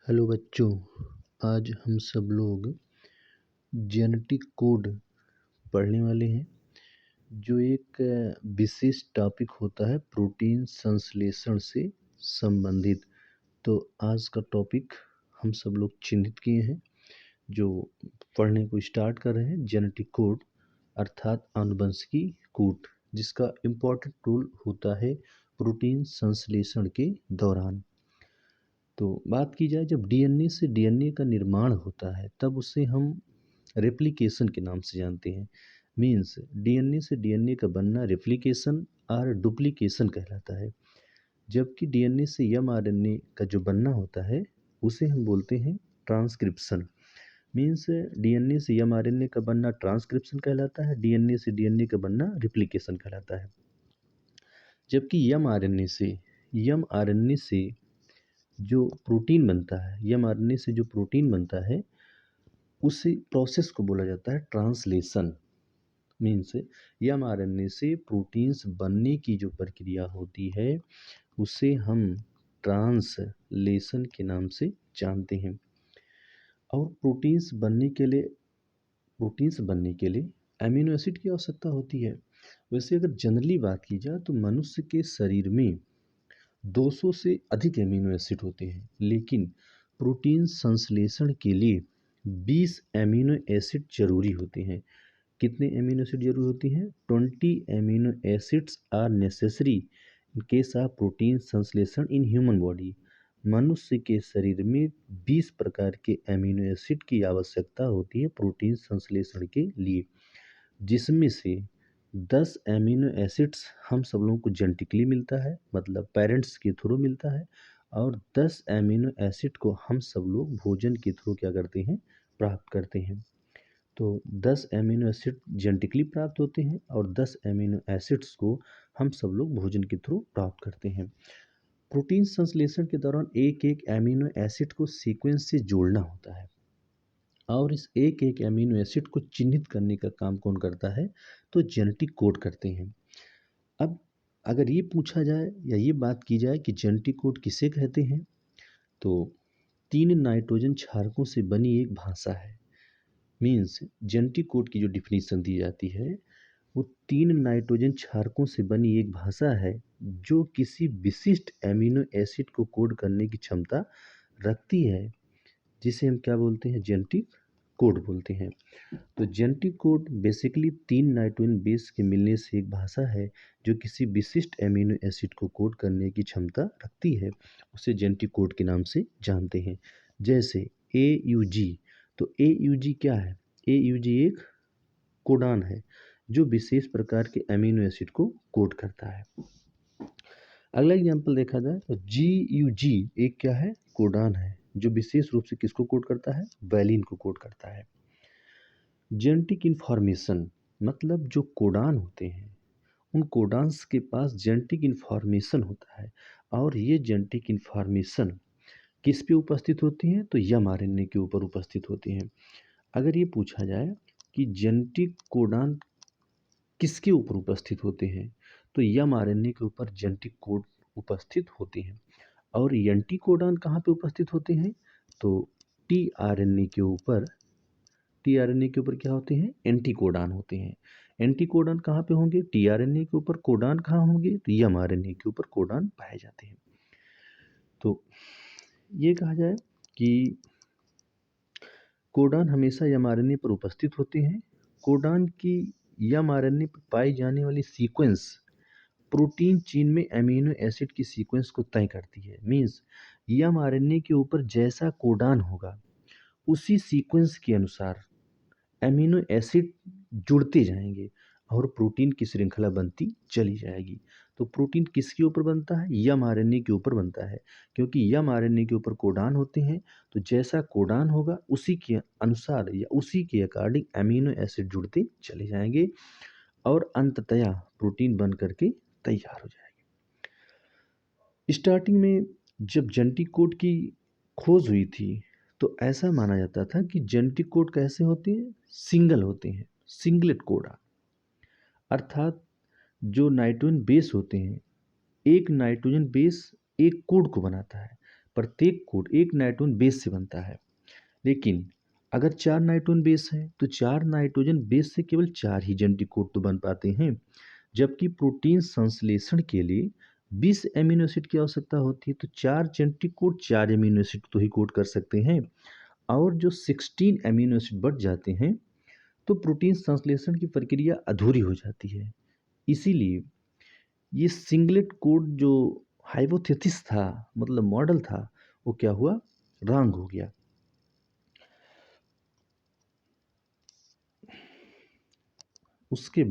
Hello बच्चों, आज हम सब लोग जेनेटिक कोड पढ़ने वाले हैं जो एक विशेष टॉपिक होता है प्रोटीन संश्लेषण से संबंधित। तो आज का टॉपिक हम सब लोग चिन्हित किए हैं जो पढ़ने को स्टार्ट कर रहे हैं। जेनेटिक कोड अर्थात आनुवंशिकी कूट, जिसका इम्पोर्टेंट रोल होता है प्रोटीन संश्लेषण के दौरान। तो बात की जाए, जब डीएनए से डीएनए का निर्माण होता है तब उसे हम रेप्लिकेशन के नाम से जानते हैं। मीन्स डीएनए से डीएनए का बनना रेप्लिकेशन और डुप्लीकेशन कहलाता है, जबकि डीएनए से एमआरएनए का जो बनना होता है उसे हम बोलते हैं ट्रांसक्रिप्शन। मीन्स डीएनए से एमआरएनए का बनना ट्रांसक्रिप्शन कहलाता है, डीएनए से डीएनए का बनना रेप्लिकेशन कहलाता है। जबकि एमआरएनए से जो प्रोटीन बनता है, एमआरएनए से जो प्रोटीन बनता है उसी प्रोसेस को बोला जाता है ट्रांसलेशन। मीन्स एमआरएनए से प्रोटीन्स बनने की जो प्रक्रिया होती है उसे हम ट्रांसलेशन के नाम से जानते हैं। और प्रोटीन्स बनने के लिए अमीनो एसिड की आवश्यकता होती है। वैसे अगर जनरली बात की जाए तो मनुष्य के शरीर में 200 से अधिक एमिनो एसिड होते हैं, लेकिन प्रोटीन संश्लेषण के लिए 20 एमिनो एसिड जरूरी होते हैं। कितने एमिनो एसिड जरूरी होती हैं? 20 amino acids are necessary in case of protein संश्लेषण इन ह्यूमन बॉडी। मनुष्य के शरीर में 20 प्रकार के एमिनो एसिड की आवश्यकता होती है प्रोटीन संश्लेषण के लिए, जिसमें से 10 एमिनो एसिड्स हम सब लोगों को जेनेटिकली मिलता है, मतलब पेरेंट्स के थ्रू मिलता है, और 10 एमिनो एसिड को हम सब लोग भोजन के थ्रू क्या करते हैं? प्राप्त करते हैं। तो 10 एमिनो एसिड जेनेटिकली प्राप्त होते हैं और 10 एमिनो एसिड्स को हम सब लोग भोजन के थ्रू प्राप्त करते हैं। प्रोटीन संश्लेषण के दौरान एक एक एमिनो एसिड को सीक्वेंस से जोड़ना होता है, और इस एक एक एमिनो एसिड को चिन्हित करने का काम कौन करता है? तो जेनेटिक कोड करते हैं। अब अगर ये पूछा जाए या ये बात की जाए कि जेनेटिक कोड किसे कहते हैं, तो 3 नाइट्रोजन क्षारकों से बनी एक भाषा है। मीन्स जेनेटिक कोड की जो डिफिनीशन दी जाती है वो 3 नाइट्रोजन क्षारकों से बनी एक भाषा है जो किसी विशिष्ट एमिनो एसिड को कोड करने की क्षमता रखती है, जिसे हम क्या बोलते हैं? जेनेटिक कोड बोलते हैं। तो genetic code basically 3 nitrogen base के मिलने से एक भाषा है जो किसी विशिष्ट एमिनो एसिड को कोड करने की क्षमता रखती है, उसे जेनेटिक कोड के नाम से जानते हैं। जैसे AUG, तो AUG क्या है? AUG एक कोडान है जो विशेष प्रकार के एमिनो एसिड को कोड करता है। अगला एग्जाम्पल देखा जाए तो GUG एक क्या है? कोडान है जो विशेष रूप से किसको कोड करता है? वैलिन को कोड करता है। जेनेटिक इन्फॉर्मेशन मतलब जो कोडान होते हैं उन कोडान्स के पास जेनेटिक इन्फॉर्मेशन होता है, और ये जेनेटिक इन्फॉर्मेशन किस पे उपस्थित होती हैं? तो एमआरएनए के ऊपर उपस्थित होती हैं। अगर ये पूछा जाए कि जेनेटिक कोडान किसके ऊपर उपस्थित होते हैं, तो एमआरएनए के ऊपर जेनेटिक कोड उपस्थित होते हैं। और एंटी कोडान कहाँ पे उपस्थित होते हैं? तो टीआरएनए के ऊपर क्या होते हैं? एंटी कोडान होते हैं। एंटी कोडान कहाँ पे होंगे? टीआरएनए के ऊपर। कोडान कहाँ होंगे? तो एमआरएनए के ऊपर कोडान पाए जाते हैं। तो ये कहा जाए कि कोडान हमेशा एमआरएनए पर उपस्थित होते हैं। कोडान की एमआरएनए पर पाई जाने वाली सीक्वेंस प्रोटीन चेन में एमिनो एसिड की सीक्वेंस को तय करती है। मीन्स एमआरएनए के ऊपर जैसा कोडान होगा उसी सीक्वेंस के अनुसार एमिनो एसिड जुड़ते जाएंगे और प्रोटीन की श्रृंखला बनती चली जाएगी। तो प्रोटीन किसके ऊपर बनता है? एमआरएनए के ऊपर बनता है, क्योंकि एमआरएनए के ऊपर कोडान होते हैं। तो जैसा कोडान होगा उसी के अनुसार या उसी के अकॉर्डिंग एमिनो एसिड जुड़ते चले जाएंगे और अंततः प्रोटीन बन करके तैयार हो जाएगी। स्टार्टिंग में जब जेनेटिक कोड की खोज हुई थी तो ऐसा माना जाता था कि जेनेटिक कोड कैसे होते हैं? सिंगल होते हैं, सिंगलेट कोड। अर्थात जो नाइट्रोजन बेस होते हैं, एक नाइट्रोजन बेस एक कोड को बनाता है, प्रत्येक कोड एक नाइट्रोजन बेस से बनता है, लेकिन अगर 4 नाइट्रोजन बेस है तो 4 नाइट्रोजन बेस से केवल 4 ही जेनेटिक कोड तो बन पाते हैं, जबकि प्रोटीन संश्लेषण के लिए 20 एमिनो एसिड की आवश्यकता होती है। तो 4 जेनेटिक कोड 4 एमिनो एसिड तो ही कोड कर सकते हैं, और जो 16 एमिनो एसिड बढ़ जाते हैं तो प्रोटीन संश्लेषण की प्रक्रिया अधूरी हो जाती है। इसीलिए ये सिंगलेट कोड जो हाइपोथेसिस था, मतलब मॉडल था, वो क्या हुआ, रॉन्ग हो गया। उसके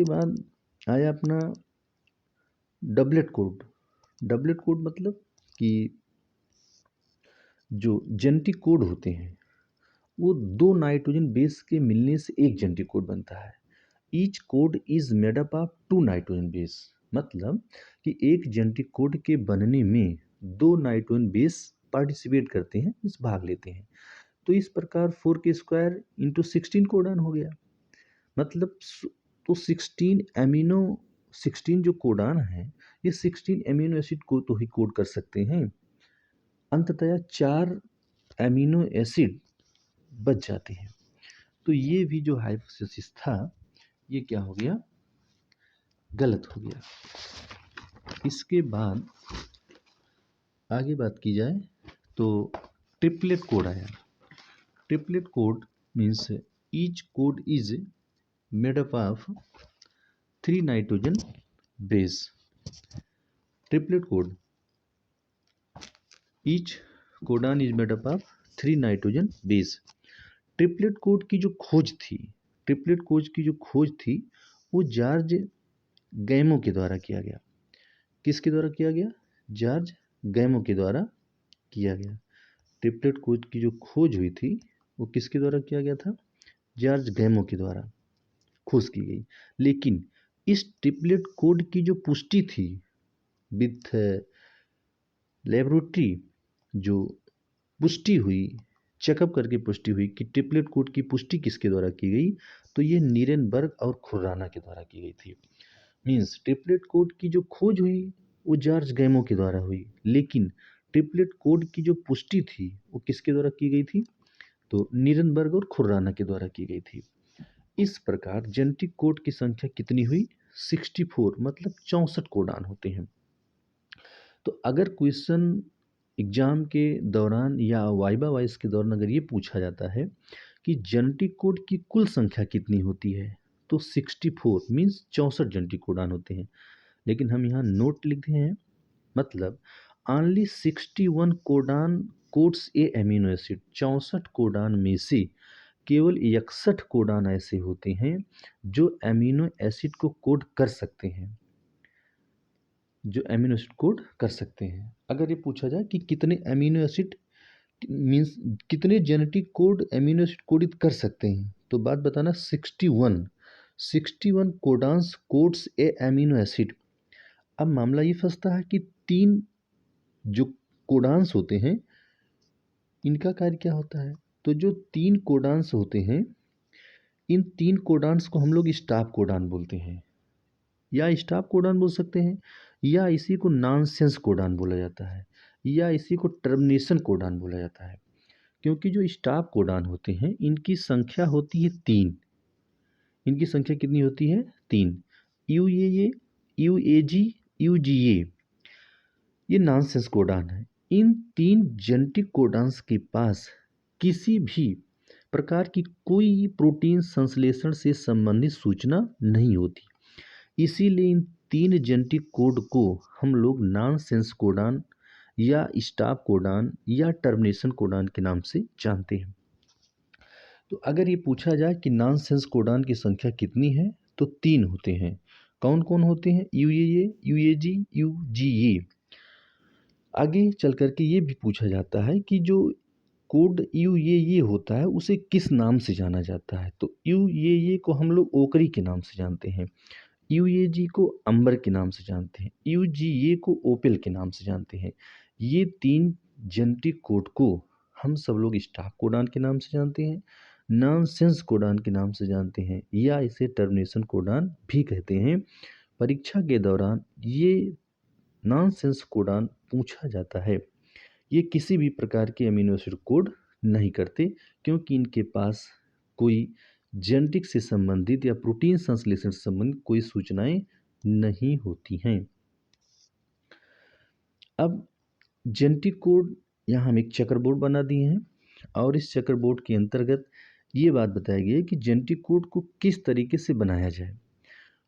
बाद आया अपना डबलेट कोड। डबलेट कोड मतलब कि जो जेनेटिक कोड होते हैं वो 2 नाइट्रोजन बेस के मिलने से एक जेनेटिक कोड बनता है। Each code is made up of 2 nitrogen base, मतलब कि एक जेनेटिक कोड के बनने में 2 नाइट्रोजन बेस पार्टिसिपेट करते हैं, इस भाग लेते हैं। तो इस प्रकार 4 के स्क्वायर इंटू 16 कोडान हो गया। मतलब तो 16 जो कोडान है, ये 16 एमिनो एसिड को तो ही कोड कर सकते हैं। अंततः 4 एमिनो एसिड बच जाते हैं। तो ये भी जो हाइपोथेसिस था ये क्या हो गया, गलत हो गया। इसके बाद आगे बात की जाए तो ट्रिपलेट कोड आया। Triplet code means each code is made up of 3 nitrogen base. Triplet code, each codon is made up of 3 nitrogen base. Triplet code की जो खोज थी वो जॉर्ज गैमो के द्वारा किया गया। किसके द्वारा किया गया, जॉर्ज गैमो के द्वारा किया गया। ट्रिपलेट कोड की जो खोज हुई थी वो किसके द्वारा किया गया था, जॉर्ज गैमो के द्वारा खोज की गई। लेकिन इस ट्रिपलेट कोड की जो पुष्टि थी विथ लेबोरेटरी, जो पुष्टि हुई, चेकअप करके पुष्टि हुई कि ट्रिपलेट कोड की पुष्टि किसके द्वारा की गई, तो ये नीरेनबर्ग और खुराना के द्वारा की गई थी। मीन्स ट्रिपलेट कोड की जो खोज हुई वो जॉर्ज गैमो के द्वारा हुई, लेकिन ट्रिपलेट कोड की जो पुष्टि थी वो किसके द्वारा की गई थी, तो नीरेनबर्ग और खुराना के द्वारा की गई थी। इस प्रकार जेनेटिक कोड की संख्या कितनी हुई, 64, मतलब 64 कोडान होते हैं। तो अगर क्वेश्चन एग्जाम के दौरान या वाइबा वाइस के दौरान अगर ये पूछा जाता है कि जेनेटिक कोड की कुल संख्या कितनी होती है, तो 64 मीन्स 64 जेनेटिक कोडान होते हैं। लेकिन हम यहाँ नोट लिखते हैं, मतलब ओनली 61 कोडान कोड्स ए एमिनो एसिड। 64 कोडान में से केवल 61 कोडान ऐसे होते हैं जो एमिनो एसिड को कोड कर सकते हैं, जो एमिनो एसिड कोड कर सकते हैं। अगर ये पूछा जाए कि कितने एमिनो एसिड मीन्स कितने जेनेटिक कोड एमिनो एसिड कोडित कर सकते हैं, तो बात बताना 61 कोडान्स कोड्स ए एमिनो एसिड। अब मामला ये फंसता है कि 3 जो कोडान्स होते हैं इनका कार्य क्या होता है। तो जो 3 कोडान्स होते हैं, इन 3 कोडान्स को हम लोग स्टॉप कोडान बोलते हैं, या स्टॉप कोडान बोल सकते हैं, या इसी को नॉनसेंस कोडान बोला जाता है, या इसी को टर्मिनेशन कोडान बोला जाता है। क्योंकि जो स्टॉप कोडान होते हैं इनकी संख्या होती है 3। इनकी संख्या कितनी होती है, 3। UAA, UAG, UGA, ये नॉनसेंस कोडान है। इन 3 जेनेटिक कोडान्स के पास किसी भी प्रकार की कोई प्रोटीन संश्लेषण से संबंधित सूचना नहीं होती। इसीलिए इन 3 जेनेटिक कोड को हम लोग नॉनसेंस कोडान या स्टॉप कोडान या टर्मिनेशन कोडान के नाम से जानते हैं। तो अगर ये पूछा जाए कि नॉनसेंस कोडान की संख्या कितनी है, तो 3 होते हैं। कौन कौन होते हैं, UAA, UAG, UGA। आगे चल करके ये भी पूछा जाता है कि जो कोड UAA होता है उसे किस नाम से जाना जाता है। तो UAA को हम लोग ओकरी के नाम से जानते हैं, UAG को अंबर के नाम से जानते हैं, UGA को ओपेल के नाम से जानते हैं। ये 3 जेनेटिक कोड को हम सब लोग स्टॉप कोडान के नाम से जानते हैं, नॉनसेंस कोडान के नाम से जानते हैं, या इसे टर्मिनेशन कोडान भी कहते हैं। परीक्षा के दौरान ये नॉनसेंस कोडान पूछा जाता है। ये किसी भी प्रकार के अमीनो एसिड कोड नहीं करते, क्योंकि इनके पास कोई जेनेटिक से संबंधित या प्रोटीन संश्लेषण से संबंधित कोई सूचनाएं नहीं होती हैं। अब जेनेटिक कोड यहाँ हम एक चेकर बोर्ड बना दिए हैं, और इस चेकर बोर्ड के अंतर्गत ये बात बताई गई है कि जेनेटिक कोड को किस तरीके से बनाया जाए।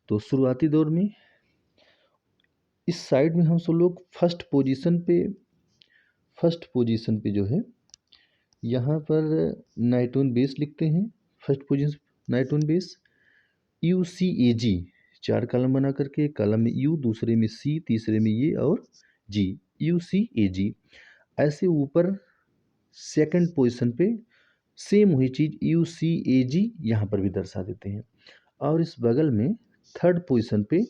तो शुरुआती दौर में इस साइड में हम सब लोग फर्स्ट पोजीशन पे जो है यहाँ पर नाइट्रोजन बेस लिखते हैं। First position nitrogen base UCAG, 4 column बना करके, एक कॉलम में U, दूसरे में C, तीसरे में ये और G, UCAG। ऐसे ऊपर सेकंड पोजीशन पे सेम वही चीज़ UCAG यहाँ पर भी दर्शा देते हैं, और इस बगल में थर्ड पोजीशन पे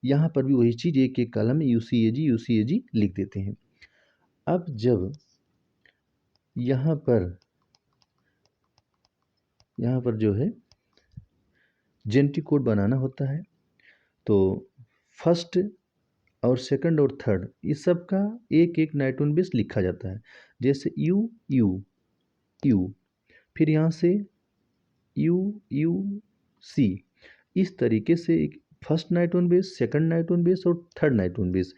यहाँ पर भी वही चीज़ एक एक कॉलम में UCAG लिख देते हैं। अब जब यहाँ पर जो है जेनेटिक कोड बनाना होता है, तो फर्स्ट और सेकंड और थर्ड इस सब का एक एक नाइट्रोजन बेस लिखा जाता है। जैसे U, फिर यहाँ से UC, इस तरीके से एक first nitrogen base, second nitrogen base और थर्ड नाइट्रोजन बेस,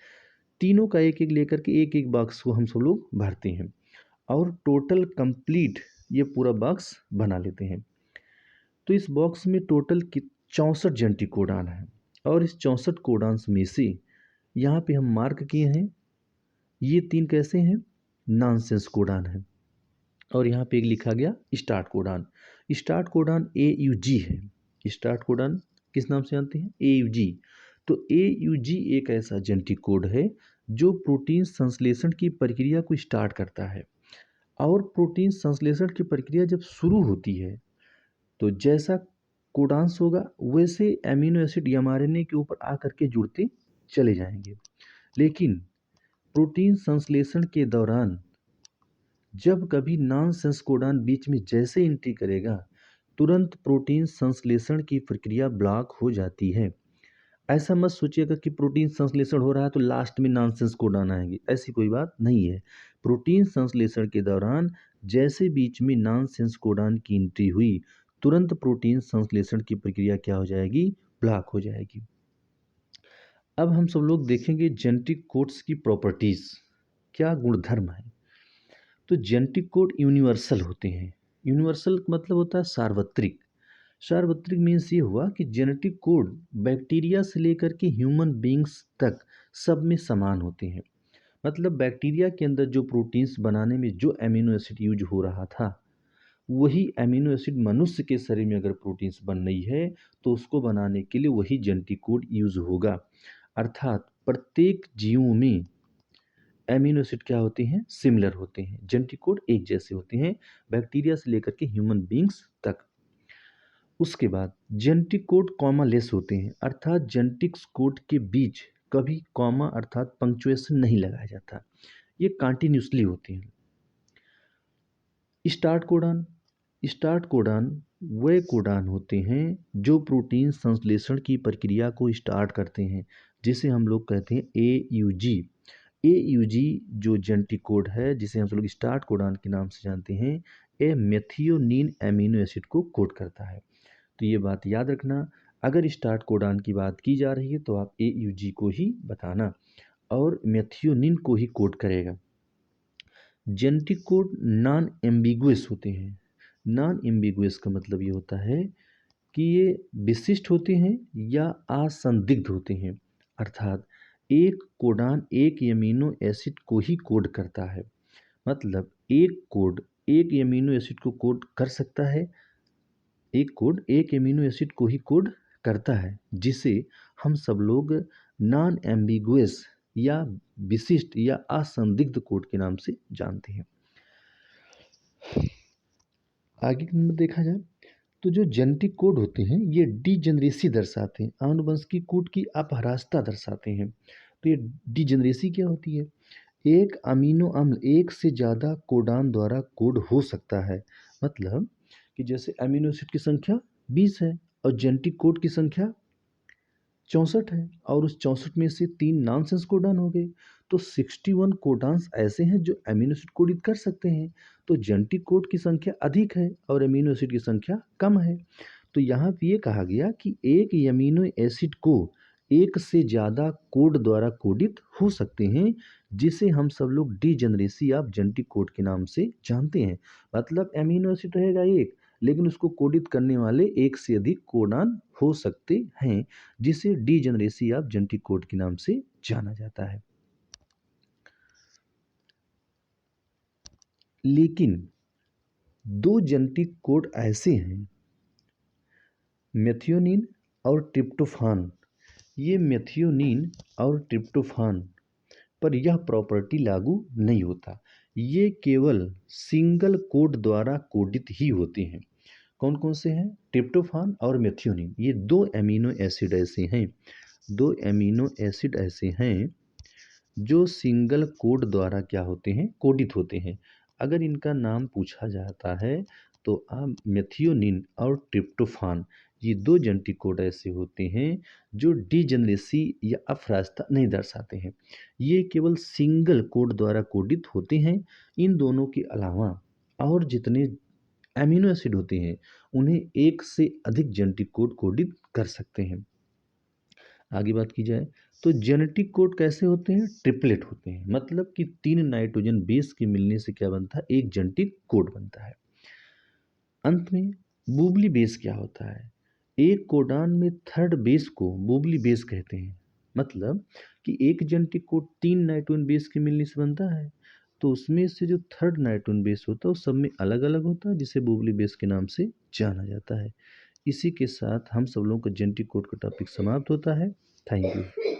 तीनों का एक एक लेकर के एक एक बॉक्स को हम सब लोग भरते हैं, और टोटल कंप्लीट ये पूरा बॉक्स बना लेते हैं। तो इस बॉक्स में टोटल 64 जेनेटिक कोडान है, और इस 64 कोडान्स में से यहाँ पे हम मार्क किए हैं, ये 3 कैसे हैं, नॉनसेंस कोडान है, और यहाँ पे एक लिखा गया start codon. Start codon AUG है। स्टार्ट कोडान किस नाम से जानते हैं, AUG। तो AUG एक ऐसा जेनेटिक कोड है जो प्रोटीन संश्लेषण की प्रक्रिया को स्टार्ट करता है, और प्रोटीन संश्लेषण की प्रक्रिया जब शुरू होती है तो जैसा कोडांस होगा वैसे एमिनो एसिड mRNA के ऊपर आकर के जुड़ते चले जाएंगे। लेकिन प्रोटीन संश्लेषण के दौरान जब कभी नॉनसेंस कोडान बीच में जैसे एंट्री करेगा, तुरंत प्रोटीन संश्लेषण की प्रक्रिया ब्लॉक हो जाती है। ऐसा मत सोचिएगा कि प्रोटीन संश्लेषण हो रहा है तो लास्ट में नॉनसेंस कोडान आएंगे, ऐसी कोई बात नहीं है। प्रोटीन संश्लेषण के दौरान जैसे बीच में नॉनसेंस कोडान की एंट्री हुई, तुरंत प्रोटीन संश्लेषण की प्रक्रिया क्या हो जाएगी, ब्लॉक हो जाएगी। अब हम सब लोग देखेंगे जेनेटिक कोड्स की प्रॉपर्टीज, क्या गुणधर्म है। तो जेनेटिक कोड यूनिवर्सल होते हैं। यूनिवर्सल मतलब होता है सार्वत्रिक। सार्वत्रिक मीन्स ये हुआ कि जेनेटिक कोड बैक्टीरिया से लेकर के ह्यूमन बींग्स तक सब में समान होते हैं। मतलब बैक्टीरिया के अंदर जो प्रोटीन्स बनाने में जो एमिनो एसिड यूज हो रहा था, वही एमिनो एसिड मनुष्य के शरीर में अगर प्रोटीन्स बन रही है तो उसको बनाने के लिए वही जेनेटिक कोड यूज होगा। अर्थात प्रत्येक जीवों में एमिनो एसिड क्या होते हैं, सिमिलर होते हैं, जेनेटिक कोड एक जैसे होते हैं, बैक्टीरिया से लेकर के ह्यूमन बींग्स तक। उसके बाद जेनेटिक कोड कॉमा लेस होते हैं, अर्थात जेनेटिक कोड के बीच कभी कॉमा अर्थात पंक्चुएशन नहीं लगाया जाता, ये कंटिन्यूसली होते हैं। स्टार्ट कोडान वे कोडान होते हैं जो प्रोटीन संश्लेषण की प्रक्रिया को स्टार्ट करते हैं, जिसे हम लोग कहते हैं AUG। AUG जो जेनेटिक कोड है, जिसे हम लोग स्टार्ट कोडान के नाम से जानते हैं, ये मेथियोनिन एमिनो एसिड को कोड करता है। तो ये बात याद रखना, अगर स्टार्ट कोडान की बात की जा रही है तो आप AUG को ही बताना, और मेथियोनिन को ही कोड करेगा। जेनेटिक कोड नॉन एम्बिगुअस होते हैं। नॉन एम्बिगुअस का मतलब ये होता है कि ये विशिष्ट होते हैं या असंदिग्ध होते हैं, अर्थात एक कोडान एक एमिनो एसिड को ही कोड करता है। मतलब एक कोड एक एमिनो एसिड को कोड कर सकता है, एक कोड एक एमिनो एसिड को ही कोड करता है, जिसे हम सब लोग नॉन एम्बिगुअस या विशिष्ट या असंदिग्ध कोड के नाम से जानते हैं। आगे की नंबर देखा जाए तो जो जेनेटिक कोड होते हैं ये डीजेनरेसी दर्शाते हैं, आनुवंशिकी कोड की अपहरासता दर्शाते हैं। तो ये डीजेनरेसी क्या होती है, एक अमीनो अम्ल एक से ज़्यादा कोडान द्वारा कोड हो सकता है। मतलब कि जैसे अमीनो एसिड की संख्या 20 है और जेनेटिक कोड की संख्या 64 है और उस 64 में से 3 नॉनसेंस कोडॉन हो गए। तो 61 कोडॉन्स ऐसे हैं जो अमीनो एसिड कोडित कर सकते हैं। तो जेनेटिक कोड की संख्या अधिक है और अमीनो एसिड की संख्या कम है। तो यहाँ पे ये कहा गया कि एक अमीनो एसिड को एक से ज़्यादा कोड द्वारा कोडित हो सकते हैं, जिसे हम सब लोग डीजेनरेसी ऑफ जेनेटिक कोड के नाम से जानते हैं। मतलब अमीनो एसिड रहेगा एक, लेकिन उसको कोडित करने वाले एक से अधिक कोडान हो सकते हैं, जिसे डीजेनरेसी ऑफ जेनेटिक कोड के नाम से जाना जाता है। लेकिन दो जेनेटिक कोड ऐसे हैं, मेथियोनिन और ट्रिप्टोफान। ये मेथियोनिन और ट्रिप्टोफान पर यह प्रॉपर्टी लागू नहीं होता। ये केवल सिंगल कोड द्वारा कोडित ही होते हैं। कौन कौन से हैं? ट्रिप्टोफान और मेथियोनिन। ये दो एमिनो एसिड ऐसे हैं, दो एमिनो एसिड ऐसे हैं जो सिंगल कोड द्वारा क्या होते हैं? कोडित होते हैं। अगर इनका नाम पूछा जाता है तो आप मेथियोनिन और ट्रिप्टोफान, ये दो जेनेटिक कोड ऐसे होते हैं जो डीजेनरेसी या अफरास्ता नहीं दर्शाते हैं। ये केवल सिंगल कोड द्वारा कोडित होते हैं। इन दोनों के अलावा और जितने एमिनो एसिड होते हैं उन्हें एक से अधिक जेनेटिक कोड कोडित कर सकते हैं। आगे बात की जाए तो जेनेटिक कोड कैसे होते हैं? ट्रिपलेट होते हैं। मतलब कि 3 नाइट्रोजन बेस के मिलने से क्या बनता है? एक जेनेटिक कोड बनता है। अंत में बूबली बेस क्या होता है? एक कोडान में थर्ड बेस को बूबली बेस कहते हैं। मतलब कि एक जेनेटिक कोड 3 नाइट्रोजन बेस के मिलने से बनता है, तो उसमें से जो थर्ड नाइट्रोजन बेस होता है वो सब में अलग अलग होता है, जिसे बूबली बेस के नाम से जाना जाता है। इसी के साथ हम सब लोगों का जेनेटिक कोड का टॉपिक समाप्त होता है। Thank you.